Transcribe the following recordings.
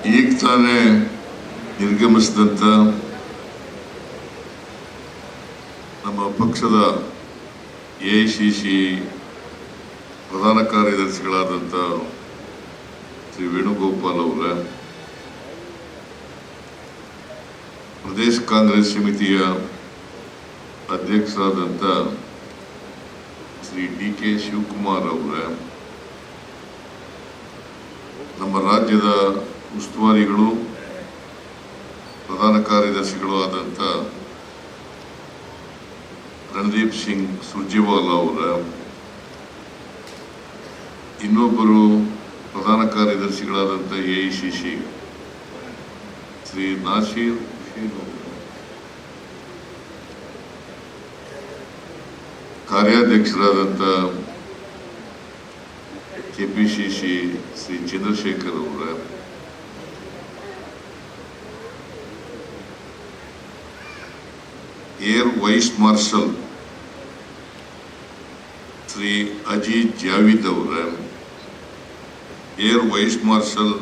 ಈಗ ತಾನೇ ನಿರ್ಗಮಿಸಿದಂಥ ನಮ್ಮ ಪಕ್ಷದ AICC ಪ್ರಧಾನ ಕಾರ್ಯದರ್ಶಿಗಳಾದಂಥ ಶ್ರೀ ವೇಣುಗೋಪಾಲ್ ಅವರ, ಪ್ರದೇಶ ಕಾಂಗ್ರೆಸ್ ಸಮಿತಿಯ ಅಧ್ಯಕ್ಷರಾದಂಥ ಶ್ರೀ DK ಶಿವಕುಮಾರ್ ಅವರ, ನಮ್ಮ ರಾಜ್ಯದ ಉಸ್ತುವಾರಿಗಳು ಪ್ರಧಾನ ಕಾರ್ಯದರ್ಶಿಗಳು ಆದಂಥ ರಣದೀಪ್ ಸಿಂಗ್ ಸುರ್ಜೇವಾಲಾ ಅವರ, ಇನ್ನೊಬ್ಬರು ಪ್ರಧಾನ ಕಾರ್ಯದರ್ಶಿಗಳಾದಂಥ AICC ಶ್ರೀ ನಾಸೀರ್ ಹುಸೇನ್ ಅವರು, ಕಾರ್ಯಾಧ್ಯಕ್ಷರಾದಂಥ KPCC ಶ್ರೀ ಚಂದ್ರಶೇಖರ್ ಅವರ, air vice marshal Shri Ajit Javed ಅವರ, ಏರ್ ವೈಸ್ ಮಾರ್ಷಲ್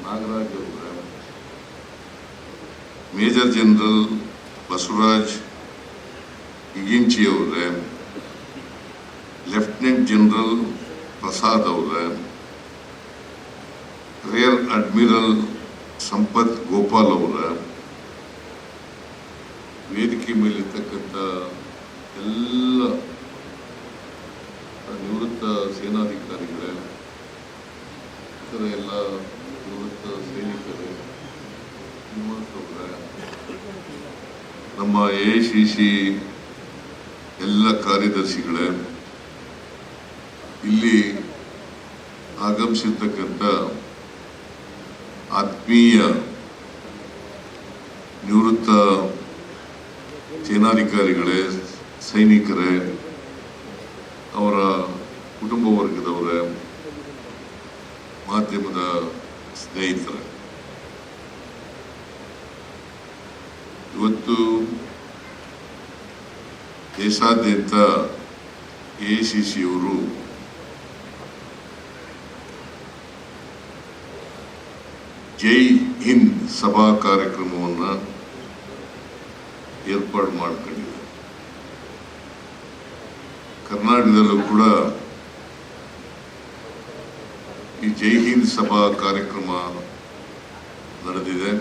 ನಾಗರಾಜ್ ಅವರ, ಮೇಜರ್ ಜನರಲ್ ಬಸವರಾಜ್ ಇಗಿಂಚಿ ಅವರ, ಲೆಫ್ಟಿನೆಂಟ್ ಜನರಲ್ ಪ್ರಸಾದ್ ಅವರ, ರೇರ್ ಅಡ್ಮಿರಲ್ ಸಂಪತ್ ಗೋಪಾಲ್ ಅವರ, ವೇದಿಕೆ ಮೇಲಿರ್ತಕ್ಕಂಥ ಎಲ್ಲ ನಿವೃತ್ತ ಸೇನಾಧಿಕಾರಿಗಳೇ, ಇತರ ಎಲ್ಲ ನಿವೃತ್ತ ಸೈನಿಕರೇ, ನಮ್ಮ AICC ಎಲ್ಲ ಕಾರ್ಯದರ್ಶಿಗಳೇ, ಇಲ್ಲಿ ಆಗಮಿಸಿರ್ತಕ್ಕಂಥ ಆತ್ಮೀಯ ನಿವೃತ್ತ ಸೇನಾಧಿಕಾರಿಗಳೇ, ಸೈನಿಕರೇ, ಅವರ ಕುಟುಂಬ ವರ್ಗದವರೇ, ಮಾಧ್ಯಮದ ಸ್ನೇಹಿತರೆ, ಇವತ್ತು ದೇಶಾದ್ಯಂತ AICC ಅವರು ಜೈ ಹಿಂದ್ ಸಭಾ ಕಾರ್ಯಕ್ರಮವನ್ನು ಏರ್ಪಾಡು ಮಾಡಿಕೊಂಡಿದೆ. ಕರ್ನಾಟಕದಲ್ಲೂ ಕೂಡ ಈ ಜೈ ಹಿಂದ್ ಸಭಾ ಕಾರ್ಯಕ್ರಮ ನಡೆದಿದೆ.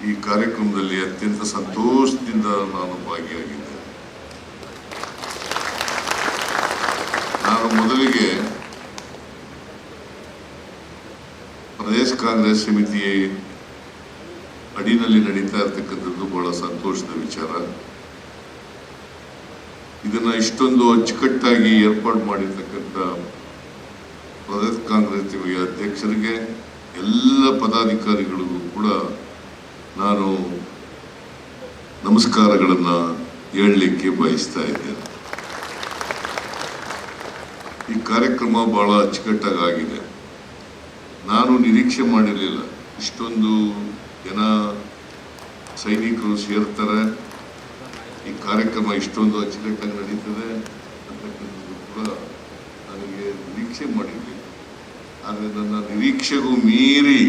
ಈ ಕಾರ್ಯಕ್ರಮದಲ್ಲಿ ಅತ್ಯಂತ ಸಂತೋಷದಿಂದ ನಾನು ಭಾಗಿಯಾಗಿದ್ದೆ. ನಾನು ಮೊದಲಿಗೆ ಪ್ರದೇಶ ಕಾಂಗ್ರೆಸ್ ಸಮಿತಿ ಅಡಿನಲ್ಲಿ ನಡೀತಾ ಇರ್ತಕ್ಕಂಥದ್ದು ಬಹಳ ಸಂತೋಷದ ವಿಚಾರ. ಇದನ್ನ ಇಷ್ಟೊಂದು ಅಚ್ಚುಕಟ್ಟಾಗಿ ಏರ್ಪಾಡು ಮಾಡಿರ್ತಕ್ಕಂಥ ಪ್ರದೇಶ ಕಾಂಗ್ರೆಸ್ ಸಮಿತಿಯ ಅಧ್ಯಕ್ಷರಿಗೆ, ಎಲ್ಲ ಪದಾಧಿಕಾರಿಗಳಿಗೂ ಕೂಡ ನಾನು ನಮಸ್ಕಾರಗಳನ್ನು ಹೇಳಲಿಕ್ಕೆ ಬಯಸ್ತಾ ಇದ್ದೇನೆ. ಈ ಕಾರ್ಯಕ್ರಮ ಬಹಳ ಅಚ್ಚುಕಟ್ಟಾಗಿದೆ. ನಾನು ನಿರೀಕ್ಷೆ ಮಾಡಿರಲಿಲ್ಲ ಇಷ್ಟೊಂದು ಜನ ಸೈನಿಕರು ಸೇರ್ತಾರೆ, ಈ ಕಾರ್ಯಕ್ರಮ ಇಷ್ಟೊಂದು ಅಚ್ಚುಕಟ್ಟಾಗಿ ನಡೀತದೆ ಅಂತಕ್ಕಂಥದ್ದು ಕೂಡ ನನಗೆ ನಿರೀಕ್ಷೆ ಮಾಡಿರಲಿಲ್ಲ. ಆದರೆ ನನ್ನ ನಿರೀಕ್ಷೆಗೂ ಮೀರಿ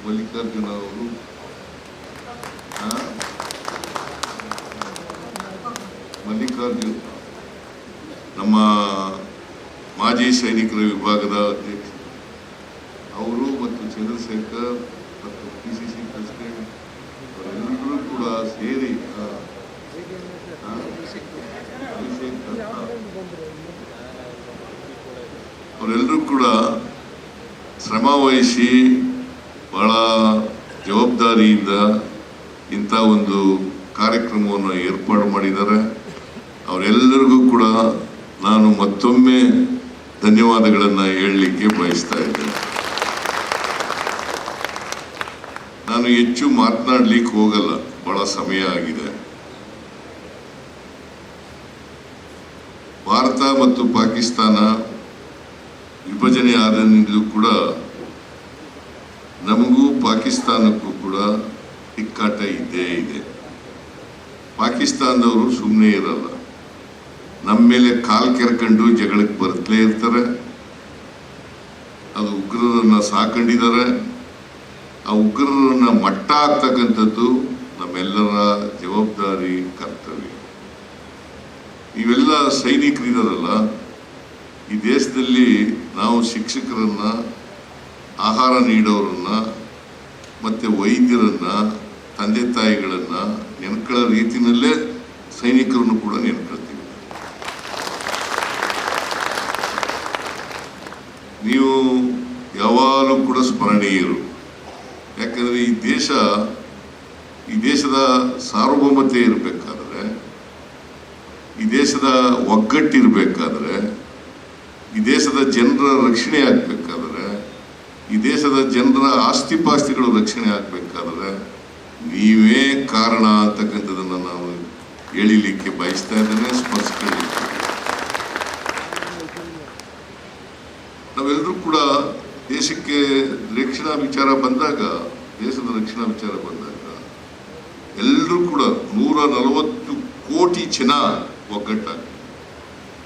ಮಲ್ಲಿಕಾರ್ಜುನ ಅವರು ಮಲ್ಲಿಕಾರ್ಜುನ್ ನಮ್ಮ ಮಾಜಿ ಸೈನಿಕರ ವಿಭಾಗದ ಅಧ್ಯಕ್ಷ ಅವರು ಮತ್ತು ಚಂದ್ರಶೇಖರ್ ಮತ್ತು PCC ಪ್ರೆಸಿಡೆಂಟ್ ಅವರೆಲ್ಲರೂ ಕೂಡ ಸೇರಿ ಅವರೆಲ್ಲರೂ ಕೂಡ ಶ್ರಮ ವಹಿಸಿ ಬಹಳ ಜವಾಬ್ದಾರಿಯಿಂದ ಇಂಥ ಒಂದು ಕಾರ್ಯಕ್ರಮವನ್ನು ಏರ್ಪಾಡು ಮಾಡಿದ್ದಾರೆ. ಅವರೆಲ್ಲರಿಗೂ ಕೂಡ ನಾನು ಮತ್ತೊಮ್ಮೆ ಧನ್ಯವಾದಗಳನ್ನು ಹೇಳಲಿಕ್ಕೆ ಬಯಸ್ತಾ ಇದ್ದೇನೆ. ನಾನು ಹೆಚ್ಚು ಮಾತನಾಡಲಿಕ್ಕೆ ಹೋಗಲ್ಲ, ಬಹಳ ಸಮಯ ಆಗಿದೆ. ಭಾರತ ಮತ್ತು ಪಾಕಿಸ್ತಾನ ವಿಭಜನೆ ಆದಾಗಿಂದಲೂ ಕೂಡ ನಮಗೂ ಪಾಕಿಸ್ತಾನಕ್ಕೂ ಕೂಡ ತಿಕ್ಕಾಟ ಇದ್ದೇ ಇದೆ. ಪಾಕಿಸ್ತಾನದವರು ಸುಮ್ಮನೆ ಇರಲ್ಲ, ನಮ್ಮ ಮೇಲೆ ಕಾಲು ಕೆರ್ಕೊಂಡು ಜಗಳಕ್ಕೆ ಬರ್ತಲೇ ಇರ್ತಾರೆ. ಸಾಕೊಂಡಿದ್ದಾರೆ. ಆ ಉಗ್ರರನ್ನ ಮಟ್ಟ ಹಾಕ್ತಕ್ಕಂಥದ್ದು ನಮ್ಮೆಲ್ಲರ ಜವಾಬ್ದಾರಿ, ಕರ್ತವ್ಯ. ನೀವೆಲ್ಲ ಸೈನಿಕರಿದಾರಲ್ಲ, ಈ ದೇಶದಲ್ಲಿ ನಾವು ಶಿಕ್ಷಕರನ್ನ, ಆಹಾರ ನೀಡೋರನ್ನ, ಮತ್ತೆ ವೈದ್ಯರನ್ನ, ತಂದೆ ತಾಯಿಗಳನ್ನ ನೆನ್ಕೊಳ್ಳೋ ರೀತಿಯಲ್ಲೇ ಸೈನಿಕರನ್ನು ಕೂಡ ನೆನ್ಕೊಳ್ತೀವಿ. ನೀವು ಯಾವಾಗಲೂ ಕೂಡ ಸ್ಮರಣೀಯರು. ಯಾಕಂದ್ರೆ ಈ ದೇಶದ ಸಾರ್ವಭೌಮತೆ ಇರಬೇಕಾದ್ರೆ, ಈ ದೇಶದ ಒಗ್ಗಟ್ಟಿರಬೇಕಾದ್ರೆ, ಈ ದೇಶದ ಜನರ ರಕ್ಷಣೆ ಆಗ್ಬೇಕಾದ್ರೆ, ಈ ದೇಶದ ಜನರ ಆಸ್ತಿಪಾಸ್ತಿಗಳು ರಕ್ಷಣೆ ಆಗ್ಬೇಕಾದ್ರೆ ನೀವೇ ಕಾರಣ ಅಂತಕ್ಕಂಥದ್ದನ್ನು ನಾನು ಹೇಳಿಲಿಕ್ಕೆ ಬಯಸ್ತಾ ಇದ್ದೇನೆ, ಸ್ಮರಿಸ್ಕೊಳ್ಳಿಕ್ಕೆ. ನಾವೆಲ್ಲರೂ ಕೂಡ ದೇಶದ ರಕ್ಷಣಾ ವಿಚಾರ ಬಂದಾಗ ಎಲ್ಲರೂ ಕೂಡ 140 ಕೋಟಿ ಜನ ಒಗ್ಗಟ್ಟಾಗ್ತೀವಿ.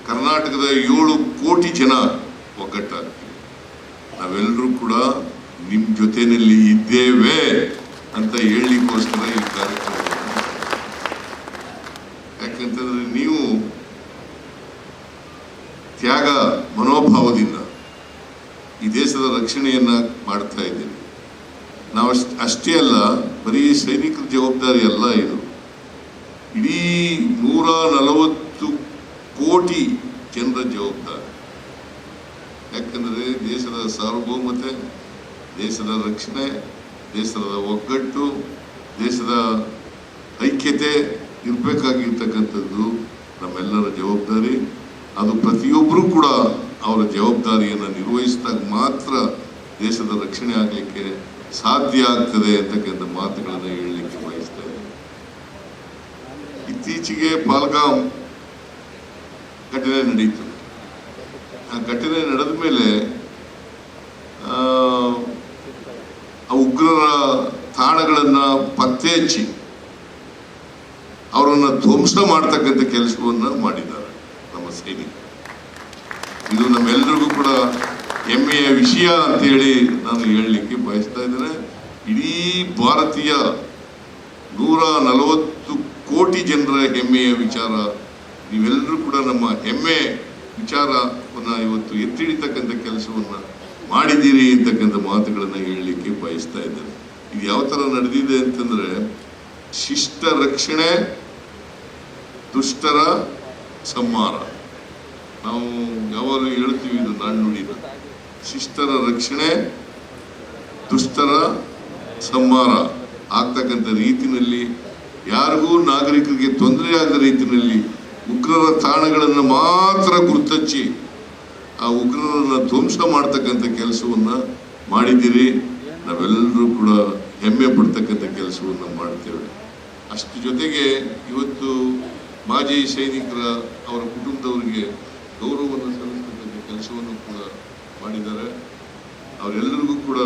ಕರ್ನಾಟಕದ 7 ಕೋಟಿ ಜನ ಒಗ್ಗಟ್ಟಾಗ್ತೀವಿ. ನಾವೆಲ್ಲರೂ ಕೂಡ ನಿಮ್ಮ ಜೊತೆಯಲ್ಲಿ ಇದ್ದೇವೆ ಅಂತ ಹೇಳಲಿಕ್ಕೋಸ್ಕರ ಈ ಕಾರ್ಯಕ್ರಮ. ಯಾಕಂತಂದ್ರೆ ನೀವು ತ್ಯಾಗ ಮನೋಭಾವದಿಂದ ಈ ದೇಶದ ರಕ್ಷಣೆಯನ್ನ ಮಾಡ್ತಾ ಇದ್ದೀವಿ. ನಾವು ಅಷ್ಟೇ ಅಲ್ಲ, ಬರೀ ಸೈನಿಕರ ಜವಾಬ್ದಾರಿ ಅಲ್ಲ ಇದು. ಇಡೀ 140 ಕೋಟಿ ಜನರ ಜವಾಬ್ದಾರಿ. ಯಾಕಂದರೆ ದೇಶದ ಸಾರ್ವಭೌಮತೆ, ದೇಶದ ರಕ್ಷಣೆ, ದೇಶದ ಒಗ್ಗಟ್ಟು, ದೇಶದ ಐಕ್ಯತೆ ಇರಬೇಕಾಗಿರ್ತಕ್ಕಂಥದ್ದು ನಮ್ಮೆಲ್ಲರ ಜವಾಬ್ದಾರಿ. ಅದು ಪ್ರತಿಯೊಬ್ಬರೂ ಕೂಡ ಅವರ ಜವಾಬ್ದಾರಿಯನ್ನು ನಿರ್ವಹಿಸಿದಾಗ ಮಾತ್ರ ದೇಶದ ರಕ್ಷಣೆ ಆಗಲಿಕ್ಕೆ ಸಾಧ್ಯ ಆಗ್ತದೆ ಅಂತಕ್ಕಂಥ ಮಾತುಗಳನ್ನು ಹೇಳಲಿಕ್ಕೆ ಬಯಸ್ತಾ ಇದ್ದೇನೆ. ಇತ್ತೀಚೆಗೆ ಪಾಲ್ಗಾಮ್ ಘಟನೆ ನಡೀತು. ಆ ಘಟನೆ ನಡೆದ ಮೇಲೆ ಆ ಉಗ್ರರ ತಾಣಗಳನ್ನು ಪತ್ತೆ ಹಚ್ಚಿ ಅವರನ್ನು ಧ್ವಂಸ ಮಾಡ್ತಕ್ಕಂಥ ಕೆಲಸವನ್ನು ಮಾಡಿದ್ದಾರೆ ನಮ್ಮ ಸೈನಿಕರು. ಇದು ನಮ್ಮೆಲ್ಲರಿಗೂ ಕೂಡ ಹೆಮ್ಮೆಯ ವಿಷಯ ಅಂತೇಳಿ ನಾನು ಹೇಳಲಿಕ್ಕೆ ಬಯಸ್ತಾ ಇದ್ದೇನೆ. ಇಡೀ ಭಾರತೀಯ 140 ಕೋಟಿ ಜನರ ಹೆಮ್ಮೆಯ ವಿಚಾರ. ನೀವೆಲ್ಲರೂ ಕೂಡ ನಮ್ಮ ಹೆಮ್ಮೆ ವಿಚಾರವನ್ನು ಇವತ್ತು ಎತ್ತಿಡಿತಕ್ಕಂಥ ಕೆಲಸವನ್ನು ಮಾಡಿದ್ದೀರಿ ಅಂತಕ್ಕಂಥ ಮಾತುಗಳನ್ನು ಹೇಳಲಿಕ್ಕೆ ಬಯಸ್ತಾ ಇದ್ದೇನೆ. ಇದು ಯಾವ ಥರ ನಡೆದಿದೆ ಅಂತಂದರೆ, ಶಿಷ್ಟ ರಕ್ಷಣೆ, ದುಷ್ಟರ ಸಂಹಾರ. ನಾವು ಯಾವಾಗಲೂ ಹೇಳ್ತೀವಿ ಇದು ನಾಣ್ಣುಡಿನ. ಶಿಷ್ಟರ ರಕ್ಷಣೆ, ದುಷ್ಟರ ಸಂಹಾರ ಆಗ್ತಕ್ಕಂಥ ರೀತಿಯಲ್ಲಿ, ಯಾರಿಗೂ ನಾಗರಿಕರಿಗೆ ತೊಂದರೆ ಆಗದ ರೀತಿಯಲ್ಲಿ ಉಗ್ರರ ತಾಣಗಳನ್ನು ಮಾತ್ರ ಗುರುತಚ್ಚಿ ಆ ಉಗ್ರರನ್ನು ಧ್ವಂಸ ಮಾಡ್ತಕ್ಕಂಥ ಕೆಲಸವನ್ನು ಮಾಡಿದ್ದೀರಿ. ನಾವೆಲ್ಲರೂ ಕೂಡ ಹೆಮ್ಮೆ ಪಡ್ತಕ್ಕಂಥ ಕೆಲಸವನ್ನು ಮಾಡ್ತೇವೆ. ಅಷ್ಟು ಜೊತೆಗೆ ಇವತ್ತು ಮಾಜಿ ಸೈನಿಕರ ಅವರ ಕುಟುಂಬದವರಿಗೆ ಗೌರವವನ್ನು ಸಲ್ಲಿಸ್ತಕ್ಕಂಥ ಕೆಲಸವನ್ನು ಕೂಡ ಮಾಡಿದ್ದಾರೆ. ಅವರೆಲ್ಲರಿಗೂ ಕೂಡ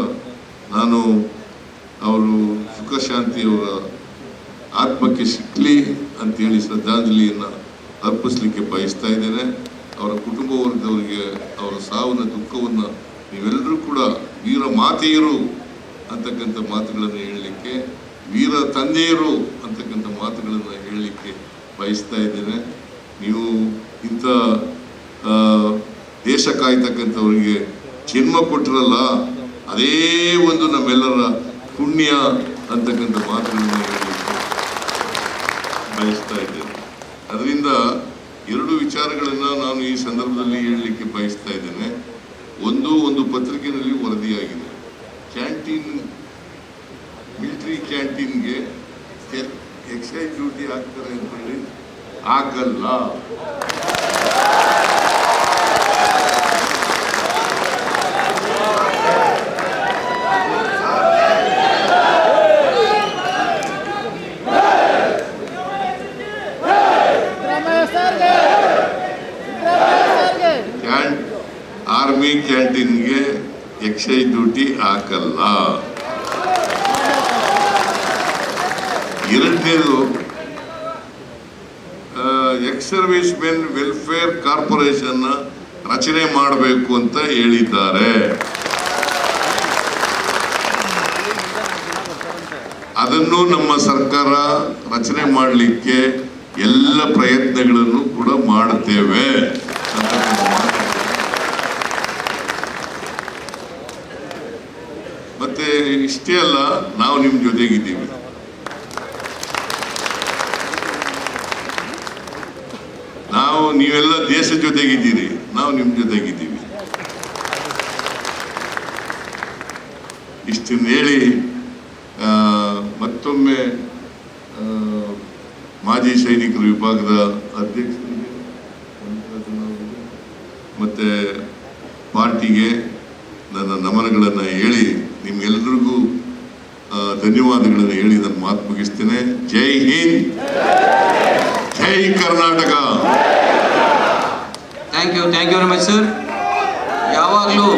ನಾನು ಅವರು ಸುಖ ಶಾಂತಿಯವರ ಆತ್ಮಕ್ಕೆ ಸಿಕ್ಕಲಿ ಅಂತೇಳಿ ಶ್ರದ್ಧಾಂಜಲಿಯನ್ನು ಅರ್ಪಿಸಲಿಕ್ಕೆ ಬಯಸ್ತಾ ಇದ್ದೇನೆ. ಅವರ ಕುಟುಂಬ ವರ್ಗದವರಿಗೆ ಅವರ ಸಾವಿನ ದುಃಖವನ್ನು ನೀವೆಲ್ಲರೂ ಕೂಡ ವೀರ ಮಾತೆಯರು ಅಂತಕ್ಕಂಥ ಮಾತುಗಳನ್ನು ಹೇಳಲಿಕ್ಕೆ, ವೀರ ತಂದೆಯರು ಅಂತಕ್ಕಂಥ ಮಾತುಗಳನ್ನು ಹೇಳಲಿಕ್ಕೆ ಬಯಸ್ತಾ ಇದ್ದೇನೆ. ನೀವು ಇಂಥ ದೇಶ ಕಾಯ್ತಕ್ಕಂಥವರಿಗೆ ಜನ್ಮ ಕೊಟ್ಟಿರಲ್ಲ, ಅದೇ ಒಂದು ನಮ್ಮೆಲ್ಲರ ಪುಣ್ಯ ಅಂತಕ್ಕಂಥ ಮಾತುಗಳನ್ನು ಹೇಳಲಿಕ್ಕೆ ಬಯಸ್ತಾ ಇದ್ದೇನೆ. ಅದರಿಂದ 2 ವಿಚಾರಗಳನ್ನು ನಾನು ಈ ಸಂದರ್ಭದಲ್ಲಿ ಹೇಳಲಿಕ್ಕೆ ಬಯಸ್ತಾ ಇದ್ದೇನೆ. ಒಂದು ಪತ್ರಿಕೆಯಲ್ಲಿ ವರದಿಯಾಗಿದೆ, ಮಿಲಿಟರಿ ಕ್ಯಾಂಟೀನ್ಗೆ ಎಕ್ಸೈಸ್ ಡ್ಯೂಟಿ ಹಾಕ್ತಾರೆ ಅಂತ ಹೇಳಿ. ಆಗಲ್ಲ. ಆರ್ಮಿ ಕ್ಯಾಂಟೀನ್ಗೆ ಎಕ್ಸೈಸ್ ಡ್ಯೂಟಿ ಹಾಕಲ್ಲ. ಎರಡನೇದು, ex service men welfare corporation ರಚನೆ ಮಾಡಬೇಕು ಅಂತ ಹೇಳಿದ್ದಾರೆ. ಇನ್ನೂ ನಮ್ಮ ಸರ್ಕಾರ ರಚನೆ ಮಾಡಲಿಕ್ಕೆ ಎಲ್ಲ ಪ್ರಯತ್ನಗಳನ್ನು ಕೂಡ ಮಾಡುತ್ತೇವೆ. ಮತ್ತೆ ಇಷ್ಟೇ ಅಲ್ಲ, ನಾವು ನಿಮ್ಮ ಜೊತೆಗಿದ್ದೀವಿ. ನೀವೆಲ್ಲ ದೇಶ ಜೊತೆಗಿದ್ದೀರಿ, ನಾವು ನಿಮ್ಮ ಜೊತೆಗಿದ್ದೀವಿ. ಇಷ್ಟನ್ನು ಹೇಳಿ ಮತ್ತೊಮ್ಮೆ ಮಾಜಿ ಸೈನಿಕರ ವಿಭಾಗದ ಅಧ್ಯಕ್ಷರಿಗೆ ಮತ್ತೆ ಪಾರ್ಟಿಗೆ ನನ್ನ ನಮನಗಳನ್ನು ಹೇಳಿ ನಿಮ್ಗೆಲ್ರಿಗೂ ಧನ್ಯವಾದಗಳನ್ನು ಹೇಳಿ ನನ್ನ ಮಾತು ಮುಗಿಸ್ತೇನೆ. ಜೈ ಹಿಂದ್, ಜೈ Karnataka. Thank you very much sir. ಯಾವಾಗಲೂ